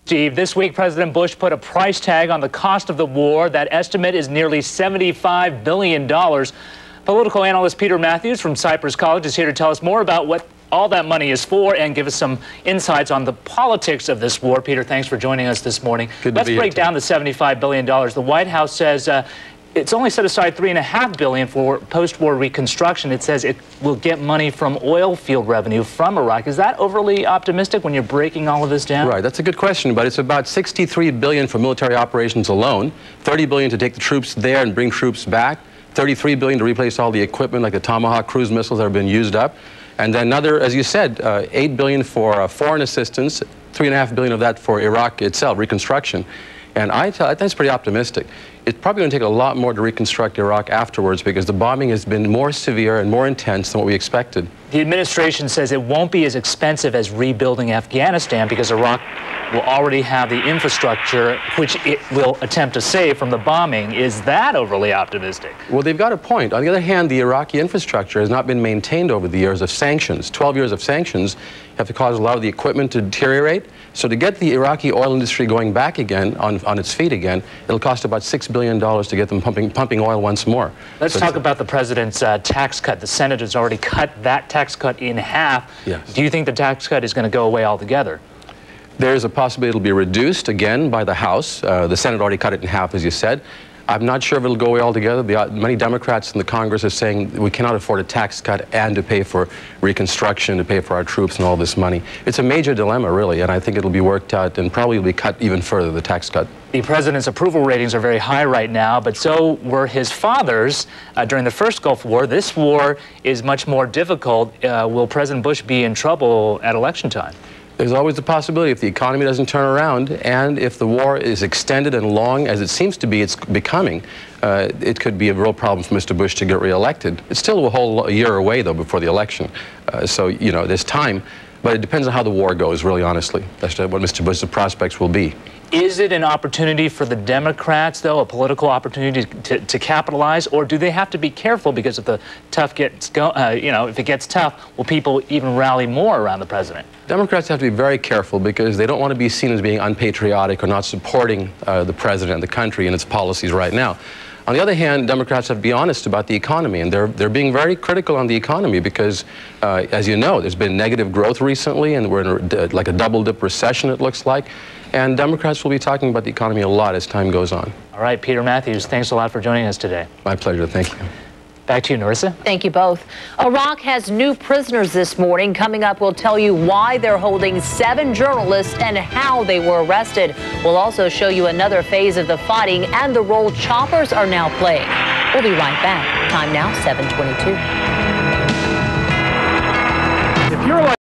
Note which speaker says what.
Speaker 1: Steve, this week President Bush put a price tag on the cost of the war. That estimate is nearly $75 billion. Political analyst Peter Matthews from Cypress College is here to tell us more about what all that money is for and give us some insights on the politics of this war. Peter, thanks for joining us this morning. Let's break down the $75 billion. The White House says it's only set aside $3.5 billion for post-war reconstruction. It says it will get money from oil field revenue from Iraq. Is that overly optimistic when you're breaking all of this down?
Speaker 2: Right, that's a good question, but it's about $63 billion for military operations alone, $30 billion to take the troops there and bring troops back, $33 billion to replace all the equipment like the Tomahawk cruise missiles that have been used up, and then another, as you said, $8 billion for foreign assistance, $3.5 billion of that for Iraq itself, reconstruction. And I think it's pretty optimistic. It's probably going to take a lot more to reconstruct Iraq afterwards because the bombing has been more severe and more intense than what we expected.
Speaker 1: The administration says it won't be as expensive as rebuilding Afghanistan because Iraq will already have the infrastructure which it will attempt to save from the bombing. Is that overly optimistic?
Speaker 2: Well, they've got a point. On the other hand, the Iraqi infrastructure has not been maintained over the years of sanctions. 12 years of sanctions have to cause a lot of the equipment to deteriorate. So to get the Iraqi oil industry going back again, on its feet again, it'll cost about $6 billion to get them pumping oil once more.
Speaker 1: Let's talk about the president's tax cut. The Senate has already cut that tax cut in half.
Speaker 2: Yes.
Speaker 1: Do you think the tax cut is going to go away altogether?
Speaker 2: There's a possibility it'll be reduced again by the House. The Senate already cut it in half, as you said. I'm not sure if it'll go away altogether. Many Democrats in the Congress are saying we cannot afford a tax cut and to pay for reconstruction, to pay for our troops and all this money. It's a major dilemma, really, and I think it'll be worked out and probably will be cut even further, the tax cut.
Speaker 1: The president's approval ratings are very high right now, but so were his father's during the first Gulf War. This war is much more difficult. Will President Bush be in trouble at election time?
Speaker 2: There's always the possibility if the economy doesn't turn around and if the war is extended and long, as it seems to be it's becoming, it could be a real problem for Mr. Bush to get reelected. It's still a whole year away, though, before the election. So, you know, there's time, but it depends on how the war goes, really honestly. That's what Mr. Bush's prospects will be.
Speaker 1: Is it an opportunity for the Democrats, though, a political opportunity to capitalize, or do they have to be careful because if the tough gets if it gets tough, will people even rally more around the president?
Speaker 2: Democrats have to be very careful because they don't want to be seen as being unpatriotic or not supporting the president and the country and its policies right now. On the other hand, Democrats have to be honest about the economy, and they're being very critical on the economy because, as you know, there's been negative growth recently, and we're in like a double-dip recession, it looks like. And Democrats will be talking about the economy a lot as time goes on.
Speaker 1: All right, Peter Matthews, thanks a lot for joining us today.
Speaker 2: My pleasure. Thank you.
Speaker 1: Back to you, Narissa.
Speaker 3: Thank you both. Iraq has new prisoners this morning. Coming up, we'll tell you why they're holding 7 journalists and how they were arrested. We'll also show you another phase of the fighting and the role choppers are now playing. We'll be right back. Time now, 7:22.
Speaker 1: If you're like